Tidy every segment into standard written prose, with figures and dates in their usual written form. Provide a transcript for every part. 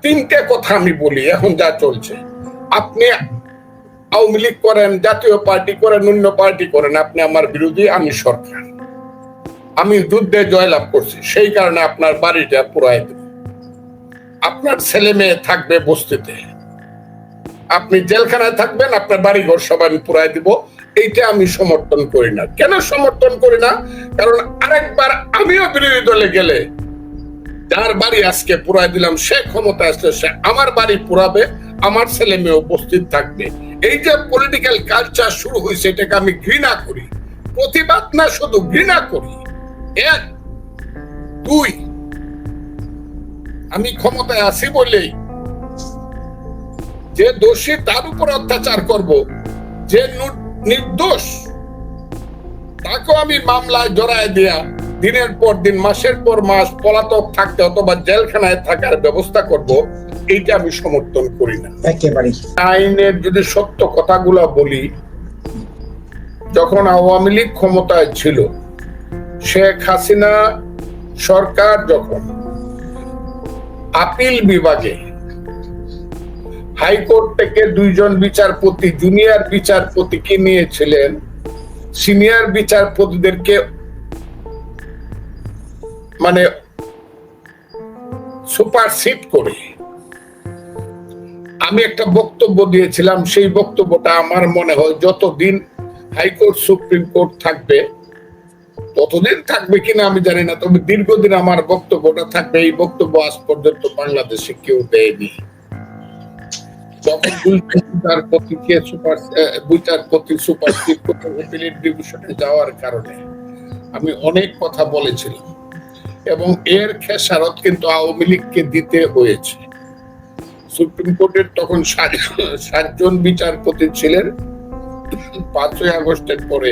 তিনটে কথা আমি বলি এখন যা চলছে। আপনি আওয়ামী লীগ করেন, জাতীয় পার্টি করেন, অন্য পার্টি করেন, আপনি আমার বিরোধী, আমি সরকার। আমি যুদ্ধে জয়লাভ করছি, সেই কারণে আপনার বাড়িটা পুরাই দেব। আপনার ছেলে মেয়ে থাকবে বস্তিতে, আপনি জেলখানায় থাকবেন, আপনার বাড়িঘর সব আমি পুরাই দিব। এইটা আমি সমর্থন করি না। কেন সমর্থন করি না? কারণ আরেকবার আমিও বিরোধী দলে গেলে যার বাড়ি আজকে পুরাই দিলাম, সে ক্ষমতা আসলে সে আমার বাড়ি পুরাবে, আমার ছেলে মেয়ে উপস্থিত থাকবে। এই যে পলিটিক্যাল কালচার শুরু হয়েছে, এটাকে আমি ঘৃণা করি। প্রতিবাদ না, শুধু ঘৃণা করি। এক, দুই, আমি ক্ষমতায় আছি বলেই যে দোষী তার উপর অত্যাচার করব, যে নির্দোষ তাকেও আমি মামলায় জড়ায় দেয়া দিনের পর দিন, মাসের পর মাস পলাতক থাকতে অথবা জেলখানায় থাকার ব্যবস্থা করব, এইটা আমি সমর্থন করি না একেবারে। আইনের যদি সত্য কথাগুলো বলি, যখন আওয়ামী লীগ ক্ষমতায় ছিল, শেখ হাসিনা সরকার যখন আপিল বিভাগে হাইকোর্ট থেকে দুইজন বিচারপতি, জুনিয়র বিচারপতিকে নিয়েছিলেন, সিনিয়র বিচারপতিদেরকে মানে সুপারসিড করে আমি একটা বক্তব্য দিয়েছিলাম। সেই বক্তব্যটা আমার মনে হয় যতদিন হাইকোর্ট সুপ্রিম কোর্ট থাকবে, ততদিন থাকবে কিনা আমি জানি না, তবে দীর্ঘদিন আমার বক্তব্যটা থাকবে। এই বক্তব্য আজ পর্যন্ত বাংলাদেশে কেউ দেয়নি। যখন বিচারপতি সুপারসিড করে অ্যাপিলেট ডিভিশনে যাওয়ার কারণে আমি অনেক কথা বলেছিলাম, এবং এর খেসারত কিন্তু আওয়ামী লীগকে দিতে হয়েছে। সুপ্রিম কোর্টের তখন 7 জন বিচারপতি ছিলেন। 5ই আগস্টের পরে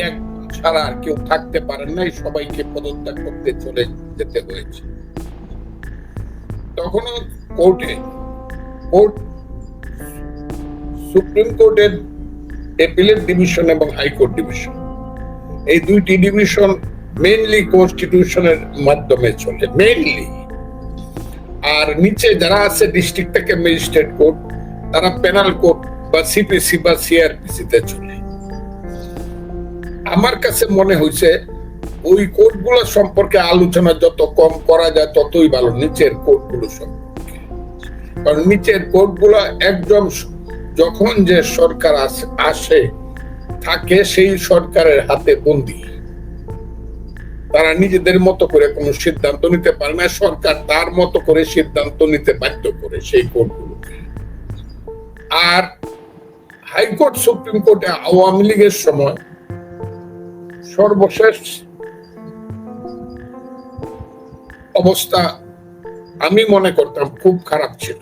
এক ছাড়া আর কেউ থাকতে পারেন নাই, সবাইকে পদত্যাগ করতে চলে যেতে হয়েছে। তখনও সুপ্রিম কোর্টের অ্যাপিলেট ডিভিশন এবং হাইকোর্ট ডিভিশন, এই দুইটি ডিভিশন মেইনলি কনস্টিটিউশনের মাধ্যমে চলে, মেইনলি। আর নিচে যারা আছে ডিস্ট্রিক্ট থেকে ম্যাজিস্ট্রেট কোর্ট, তারা পেনাল কোর্ট বা সিপিসি বা সিআরপিসি তে চলে। আমার কাছে মনে হয়েছে ওই কোর্টগুলো সম্পর্কে আলোচনা যত কম করা যায় ততই ভালো, নিচের কোর্টগুলো সম্পর্কে। কারণ নিচের কোর্টগুলো একদম যখন যে সরকার আসে থাকে, সেই সরকারের হাতে বন্দী। তারা নিজেদের মতো করে কোনো সিদ্ধান্ত নিতে পারে না, সরকার তার মতো করে সিদ্ধান্ত নিতে বাধ্য করে সেই কোর্টগুলোকে। আর হাইকোর্ট সুপ্রিম কোর্টে আওয়ামী লীগের সময় সর্বশেষ অবস্থা আমি মনে করতাম খুব খারাপ ছিল।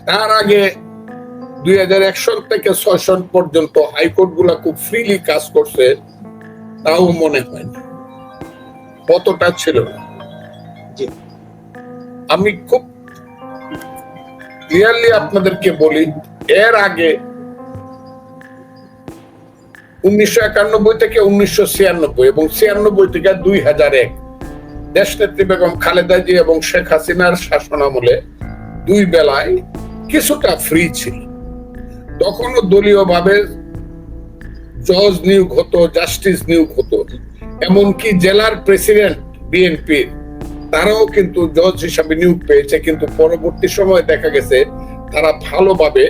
তার আগে 2001 সন থেকে 6 সন পর্যন্ত হাইকোর্ট গুলা খুব ফ্রিলি কাজ করছে, তাও মনে হয় না, কতটা ছিল না। আমি খুব ক্লিয়ারলি আপনাদেরকে বলি, এর আগে 1991 থেকে 1996 এবং 96 থেকে 2001 দেশনেত্রী বেগম খালেদা জিয়া এবং শেখ হাসিনার শাসন আমলে দুই বেলায় কিছুটা ফ্রি ছিল। তখনও দলীয় ভাবে জজ নিয়োগ হতো, জাস্টিস নিয়োগ হতো, এমনকি জেলার প্রেসিডেন্ট বিএনপি তারাও কিন্তু জজ হিসাবে নিয়োগ পেয়েছে। কিন্তু পরবর্তী সময়ে দেখা গেছে তারা ভালোভাবে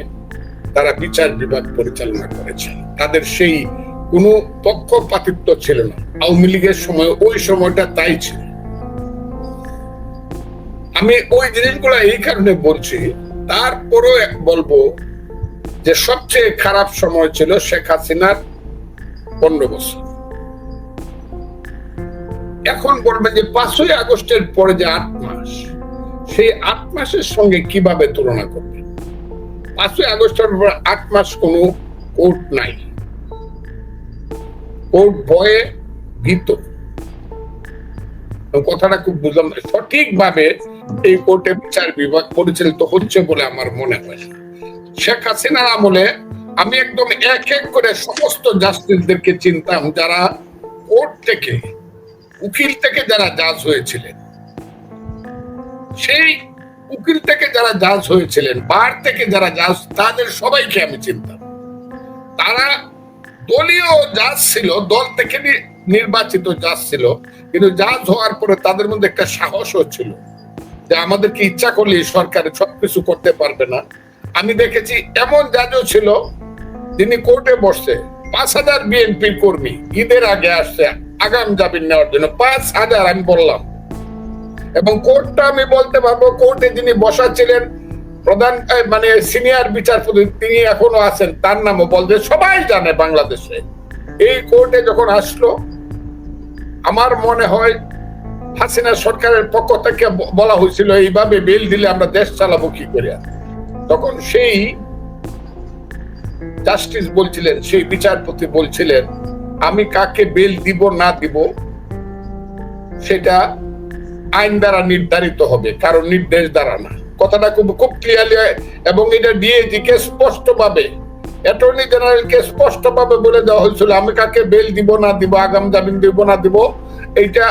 তারা বিচার বিভাগ পরিচালনা করেছে, তাদের সেই কোনো পক্ষপাতিত্ব ছিল না। আওয়ামী লীগের সময় ওই সময়টা তাই ছিল। আমি ওই জিনিসগুলো এই কারণে বলছি। তারপরও বলবো যে সবচেয়ে খারাপ সময় ছিল শেখ হাসিনার 15 বছর। এখন বলবেন যে 5ই আগস্টের পরে যে 8 মাস, সেই 8 মাসের সঙ্গে কিভাবে তুলনা করবেন? 5ই আগস্টের পর 8 মাস কোনো কোর্ট নাই, কোর্ট ভয়ে ভীত। কথাটা খুব বুঝলাম না, সঠিকভাবে এই কোর্টে বিচার বিভাগ পরিচালিত হচ্ছে বলে আমার মনে হয়। শেখ হাসিনার আমলে আমি একদম এক এক করে সমস্ত জাস্টিসদেরকে চিনতাম, যারা কোর্ট থেকে উকিল থেকে যারা জাজ হয়েছিলেন, সেই উকিল থেকে যারা জাজ হয়েছিলেন, বার থেকে যারা জাজ, তাদের সবাইকে আমি চিনতাম। তারা দলীয় জাজ ছিল, দল থেকে নির্বাচিত জাজ ছিল, কিন্তু জাজ হওয়ার পরে তাদের মধ্যে একটা সাহসও ছিল যে আমাদেরকে ইচ্ছা করলে সরকারে সবকিছু করতে পারবে না। আমি দেখেছি এমন জাজও ছিল যিনি কোর্টে বসছে 5,000 বিএনপির কর্মী ঈদের আগে আসছে আগাম জামিন নেওয়ার জন্য, 5,000 আমি বললাম। এবং কোর্টটা আমি বলতে পারবো, কোর্টে যিনি বসা ছিলেন প্রধান মানে সিনিয়র বিচারপতি, তিনি এখনো আছেন, তার নামও বলতে সবাই জানে বাংলাদেশে। এই কোর্টে যখন আসলো, আমার মনে হয় হাসিনা সরকারের পক্ষ থেকে বলা হয়েছিল এইভাবে বেল দিলে আমরা দেশ চালাবো কি করে। তখন সেই জাস্টিস বলছিলেন, সেই বিচারপতি বলছিলেন, আমি কাকে বেল দিব না দিব সেটা আইন দ্বারা নির্ধারিত হবে, কারণ নির্দেশ দ্বারা না। কথাটা খুব ক্লিয়ারলি, এবং এটা ডিএজিকে স্পষ্টভাবে, অ্যাটর্নি জেনারেলকে স্পষ্টভাবে বলে দেওয়া হয়েছিল আমি কাকে বেল দিব না দিব, আগাম জামিন দিব না দিব, এইটা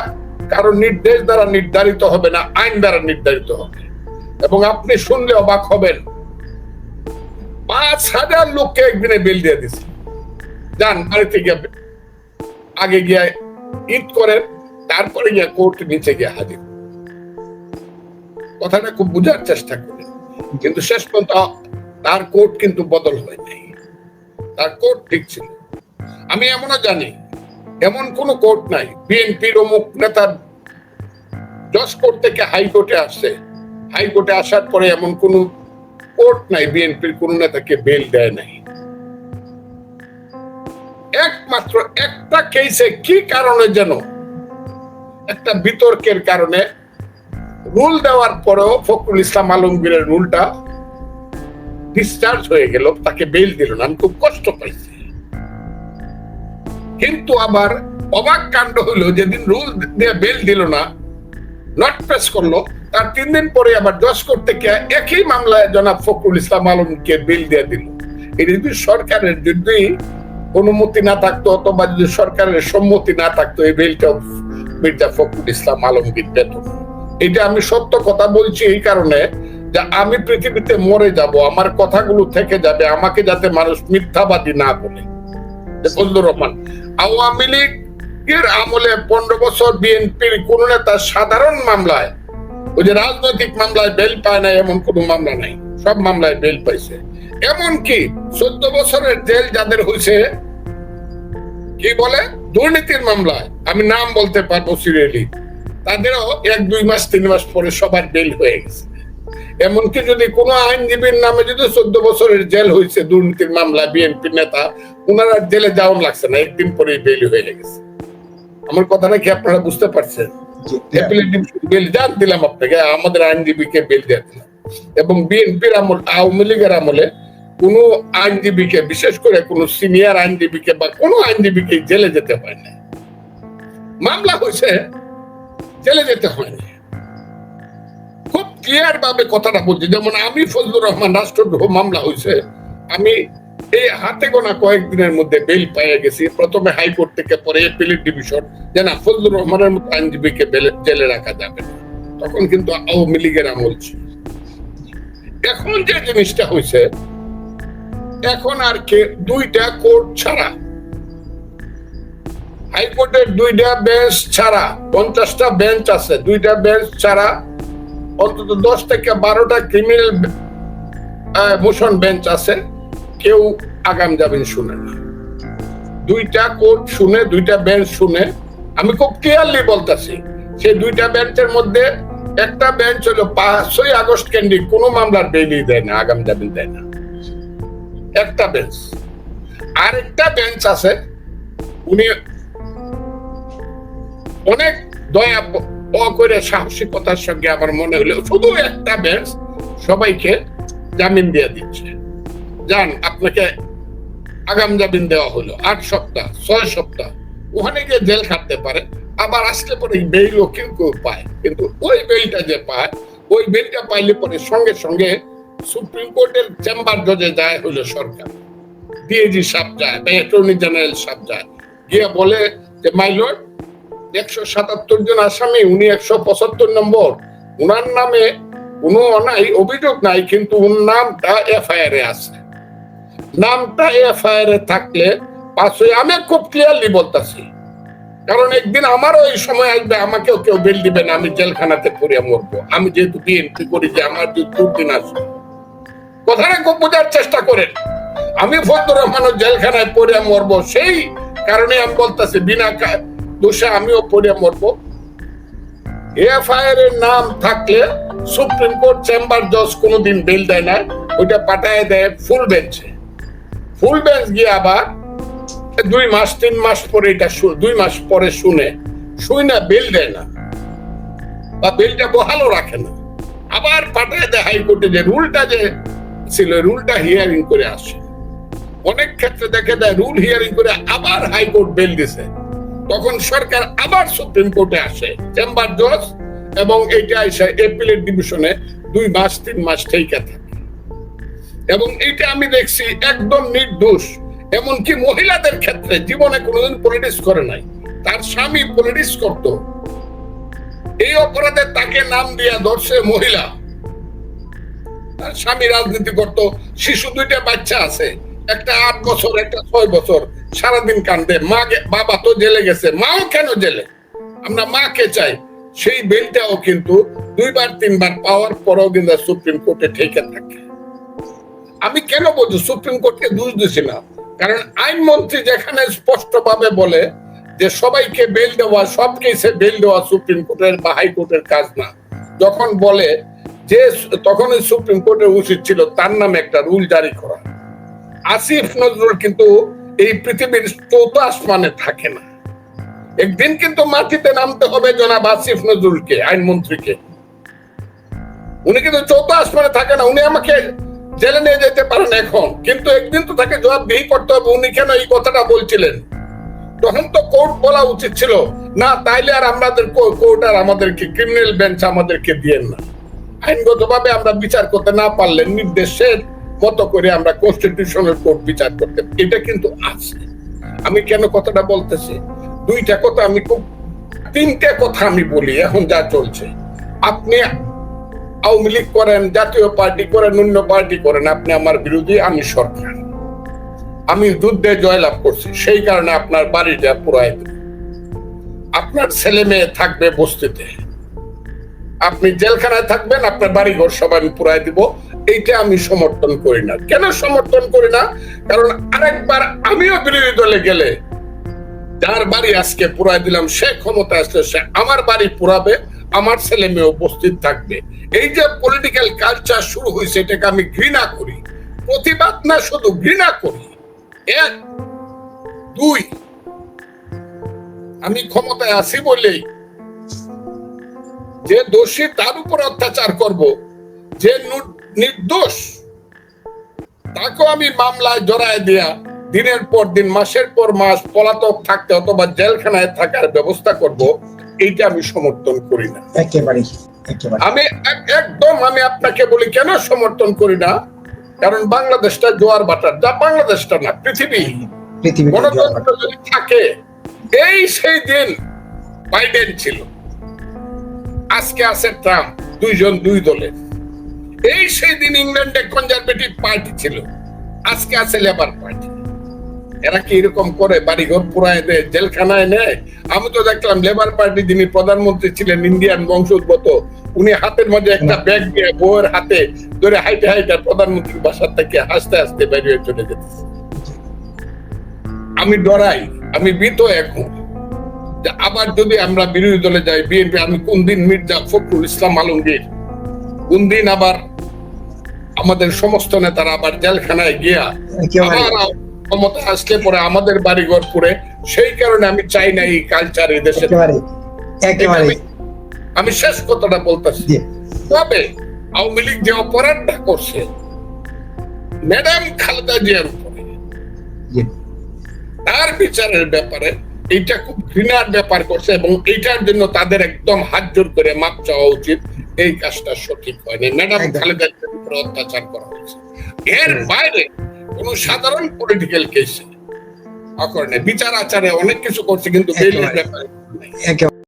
কারণ নির্দেশ দ্বারা নির্ধারিত হবে না, আইন দ্বারা নির্ধারিত হবে। এবং আপনি শুনলে অবাক হবেন, 5,000 লোককে একদিনে বেল দিয়ে দিচ্ছে। যান বাড়িতে গিয়ে আগে গিয়ে ঈদ করেন, তারপরে গিয়ে কোর্ট নিচে গিয়ে হাজির। কথাটা খুব বোঝার চেষ্টা করেন। কিন্তু শেষ পর্যন্ত তার কোর্ট কিন্তু বদল হয় নাই, তার কোর্ট ঠিক ছিল। আমি এমনও জানি এমন কোন কোর্ট নাই বিএনপির অমুক নেতার জজ কোর্ট থেকে হাইকোর্টে আসছে, হাইকোর্টে আসার পরে এমন কোন কোর্ট নাই বিএনপির কোন নেতাকে বেল দেয় নাই। একমাত্র একটা কেসে কি কারণে যেন একটা বিতর্কের কারণে রুল দেওয়ার পরেও ফখরুল ইসলাম আলমগীরের রুলটা ডিসচার্জ হয়ে গেল, তাকে বেল দিল না। আমি খুব কষ্ট পাইছি। কিন্তু আবার অবাক কাণ্ড হলো, যেদিন রুল দিয়ে বেল দিল না, নট পেশ করলো, তার 3 দিন পরে আবার জজ কোর্ট থেকে একই মামলায় জনাব ফখরুল ইসলাম আলমকে বেল দিয়ে দিল। এটা যদি সরকারের যদি অনুমতি না থাকতো অথবা যদি সরকারের সম্মতি না থাকতো, এই বেলটা মির্জা ফখরুল ইসলাম আলমগীর পেত। এটা আমি সত্য কথা বলছি এই কারণে যে আমি পৃথিবীতে মরে যাব, আমার কথাগুলো থেকে যাবে, আমাকে যাতে মানুষ মিথ্যাবাদী না বলে। ফজলুর রহমান আওয়ামী লীগের আমলে 15 বছর বিএনপির কোন নেতা সাধারণ মামলায়, ওই যে রাজনৈতিক মামলায় বেল পায় না এমন কোন মামলা নাই, সব মামলায় বেল পাইছে। এমনকি 14 বছরের জেল যাদের হয়েছে কি বলে দুর্নীতির মামলায়, আমি নাম বলতে পারবো সিরিয়ালি, তাদেরও 1-2 মাস 3 মাস পরে সবার বেল হয়ে গেছে। এমনকি যদি কোনো আইনজীবীর নামে যদি 14 বছরের জেল হয়েছে দুর্নীতির মামলা, বিএনপি নেতা, ওনারা জেলে যাওয়ার লাগছে না, একদিন পরেই বেল হয়ে গেছে। আমার কথাটা কি আপনারা বুঝতে পারছেন? বেল জান দিলাম আপনাকে, আমাদের আইনজীবীকে বেল দিয়ে দিলাম। এবং বিএনপির আমল, আওয়ামী লীগের আমলে কোন আইনজীবীকে, বিশেষ করে কোন সিনিয়র আইনজীবীকে বা কোন আইনজীবীকে জেলে যেতে হয় না। মামলা হয়েছে, জেলে যেতে হয় না। খুব ক্লিয়ার ভাবে কথাটা বলছি। যেমন আমি ফজলুর রহমান, রাষ্ট্রদ্রোহ মামলা হয়েছে, আমি এই হাতে গোনা কয়েকদিনের মধ্যে বেল পেয়ে গেছি। প্রথমে হাইকোর্ট থেকে, পরে এপিলেট ডিভিশন, যে না ফজলুর রহমানের মতো আইনজীবীকে জেলে রাখা যাবে না। তখন কিন্তু আওয়ামী লীগের আমল ছিল। এখন যে জিনিসটা হয়েছে, এখন আর কে 2টা কোর্ট ছাড়া, হাইকোর্টের 2টা বেঞ্চ ছাড়া, 50টা বেঞ্চ আছে, 2টা বেঞ্চ ছাড়া অন্তত 10 থেকে 12টা ক্রিমিনাল মোশন বেঞ্চ আছে, কেউ আগাম জামিন শুনে না। 2টা কোর্ট শুনে, 2টা বেঞ্চ শুনে। আমি খুব ক্লিয়ারলি বলতেছি, সেই 2টা বেঞ্চের মধ্যে একটা বেঞ্চ হলো 5ই আগস্ট কেন্দ্রিক কোন মামলার বেলই দেয় না, আগাম জামিন দেয় না, একটা বেঞ্চ। আরেকটা বেঞ্চ আছে, উনি অনেক দয়া করে সাহসিকতার সঙ্গে আমার মনে হলো শুধু একটা বেঞ্চ সবাইকে জামিন দিয়ে দিচ্ছে। যান, আপনাকে আগাম জামিন দেওয়া হলো 8 সপ্তাহ 6 সপ্তাহ, ওখানে গিয়ে জেল খাটতে পারে, আবার আসলে পরে বেইলও কেউ কেউ পায়। কিন্তু ওই বেইলটা যে পায়, ওই বেইলটা পাইলে পরে সঙ্গে সঙ্গে সুপ্রিম কোর্টের চেম্বার জজে যায় হলো সরকার, ডিএজি সাহেব যায় বা অ্যাটর্নি জেনারেল সাহেব যায়, গিয়ে বলে যে মাই লর্ড, 177 জন আসামি, উনি 175 নম্বর। উনার নামে কোনো অভিযোগ নাই, কিন্তু ওর নামটা এফআইআর এ আছে। নামটা এফআইআর এ থাকলে আমি খুব ক্লিয়ারলি বলতেছি, কারণ একদিন আমারও এই সময় আসবে, আমাকেও কেউ বেল দিবে না, আমি জেলখানাতে পড়ে মরবো। আমি যেহেতু বিএনপি করি, যে আমার যদি দুর্দিন আসবে, কথাটা খুব বোঝার চেষ্টা করেন। আমি ফজলুর রহমানও জেলখানায় পড়ে মরবো, সেই কারণে আমি বলতেছি বিনা দোষে আমিও পড়ে মরবো। এফআইআর এর নাম থাকলে সুপ্রিম কোর্ট চেম্বার জজ কোনোদিন বেল দেয় না, ওইটা পাঠায় দেয় ফুল বেঞ্চে। ফুল বেঞ্চ গিয়ে আবার 2 মাস 3 মাস পরে, এটা 2 মাস পরে শুনে বেল দেয় না, বা বেলটা বহালও রাখে না, আবার পাঠায় দেয় হাইকোর্টে। যে রুলটা যে ছিল, রুলটা হিয়ারিং করে আসে। অনেক ক্ষেত্রে দেখে দেয় রুল হিয়ারিং করে আবার হাইকোর্ট বেল দিছে, তখন সরকার আবার সুপ্রিম কোর্টে আসে চেম্বার জজ, এবং এইটা এসে এপিলেট ডিভিশনে 2 মাস 3 মাস থেকে থাকে। এবং এইটা আমি দেখছি একদম নির্দোষ। এমনকি মহিলাদের ক্ষেত্রে জীবনে কোনোদিন পলিটিক্স করে নাই, তার স্বামী পলিটিক্স করত, এই অপরাধে তাকে নাম দিয়া ধরছে মহিলা। তার স্বামী রাজনীতি করত, শিশু 2টা বাচ্চা আছে, একটা 8 বছর, একটা 6 বছর, সারাদিন কান্দে। বাবা তো জেলে গেছে, মাও কেন জেলে? আমরা মাকে চাই। সেই বেলটাও কিন্তু 2 বার 3 বার পাওয়ার পরেও কিন্তু সুপ্রিম কোর্টে ঠেকে থাকে। আমি কেন বলছি সুপ্রিম কোর্টকে দোষ দিছি না, কারণ আইনমন্ত্রী যেখানে স্পষ্টভাবে বলে যে সবাইকে বেল দেওয়া, সব কেসে বেল দেওয়া সুপ্রিম কোর্টের বা হাইকোর্টের কাজ না, যখন বলে যে তখনই সুপ্রিম কোর্টের উচিত ছিল তার নামে একটা রুল জারি করা। আসিফ নজরুল কিন্তু এই পৃথিবীর 4th আসমানে থাকে না, একদিন কিন্তু মাটিতে নামতে হবে জনাব আসিফ নজরুলকে, আইনমন্ত্রীকে। উনি কিন্তু 4th আসমানে থাকে না, উনি আমাকে জেলে নিয়ে যেতে পারেন এখন, কিন্তু একদিন তো তাকে জবাবদিহি করতে হবে। উনি কেন এই কথাটা বলছিলেন? তখন তো কোর্ট বলা উচিত ছিল না, তাইলে আর আমাদের কোর্ট আর আমাদেরকে ক্রিমিনাল বেঞ্চ আমাদেরকে দিয়েন না। আইনগতভাবে আমরা বিচার করতে না পারলে নির্দেশের মতো করে আমরা কনস্টিটিউশনাল কোর্ট বিচার করতে, এটা কিন্তু আছে। আমি কেন কথাটা বলতেছি, 2টা কথা, আমি খুব 3টে কথা আমি বলি। এখন যা চলছে, আপনি আওয়ামী লীগ করেন, জাতীয় পার্টি করেন, অন্য পার্টি করেন, আপনি আমার বিরোধী, আমি সরকার। আমি যুদ্ধে জয়লাভ করছি, সেই কারণে আপনার বাড়িটা পুরাই দেব, আপনার ছেলে মেয়ে থাকবে বস্তিতে, আপনি জেলখানায় থাকবেন, আপনার বাড়ি ঘর সব আমি পুরাই দিব। এইটা আমি সমর্থন করি না। কেন সমর্থন করি না? কারণ আরেকবার আমিও বিরোধী দলে গেলে যার বাড়ি আজকে পুরাই দিলাম, সে ক্ষমতা আসলে সে আমার বাড়ি পুরাবে, আমার ছেলে মেয়ে উপস্থিত থাকবে। এই যে পলিটিক্যাল কালচার শুরু হয়েছে, এটাকে আমি ঘৃণা করি। প্রতিবাদ না, শুধু ঘৃণা করি। 1 2 আমি ক্ষমতায় আছি বলেই যে দোষী তার উপর অত্যাচার করব, যে নির্দোষ তাকেও আমি মামলায় জড়ায় দেয়া দিনের পর দিন, মাসের পর মাস পলাতক থাকতে অথবা জেলখানায় থাকার ব্যবস্থা করব, এইটা আমি সমর্থন করি না। আমি একদম, আমি আপনাকে বলি কেন সমর্থন করি না, কারণ বাংলাদেশটা জোয়ার বাটার, যা বাংলাদেশটা না পৃথিবী। গণতন্ত্র যদি থাকে, এই সেই দিন বাইডেন ছিল, আজকে আছে ট্রাম্প, 2 জন 2 দলের। এই সেই দিন ইংল্যান্ডে কনজারভেটিভ পার্টি ছিল, আজকে আছে লেবার পার্টি। এরা কি এরকম করে বাড়িঘর পুরায় দেয়, জেলখানায় নেয়? আমি তো দেখলাম লেবার পার্টি যিনি প্রধানমন্ত্রী ছিলেন, ইন্ডিয়ান বংশোদ্ভূত, উনি হাতের মধ্যে একটা ব্যাগ দিয়ে বউয়ের হাতে ধরে হাইটে হাইটে প্রধানমন্ত্রীর বাসার থেকে হাসতে হাসতে বেরিয়ে চলে যেতেছে। আমি ডরাই, আমি ভীত এখন যে আবার যদি আমরা বিরোধী দলে যাই, বিএনপি, আমি কোন দিন মির্জা ফখরুল ইসলাম আলমগীর, কোন দিন আবার আমাদের সমস্ত নেতারা আবার জেলখানায় গিয়া ক্ষমতা আসলে পরে আমাদের বাড়িঘর পুরে। সেই কারণে আমি চাই না এই কালচার এই দেশে। আমি শেষ কথাটা বলতেছি, তবে আওয়ামী লীগ যে অপরাধটা করছে ম্যাডাম খালেদা জিয়ার উপরে, তার বিচারের ব্যাপারে এইটা খুব ঘৃণার ব্যাপার করছে, এবং এইটার জন্য তাদের একদম হাত জোর করে মাপ চাওয়া উচিত। এই কাজটা সঠিক হয়নি, ম্যাডাম খালেদা জিয়ার উপরে অত্যাচার করা হয়েছে। এর বাইরে কোন সাধারণ পলিটিক্যাল কেসে অকরণে বিচার আচারে অনেক কিছু করছে, কিন্তু বেলের ব্যাপারে একে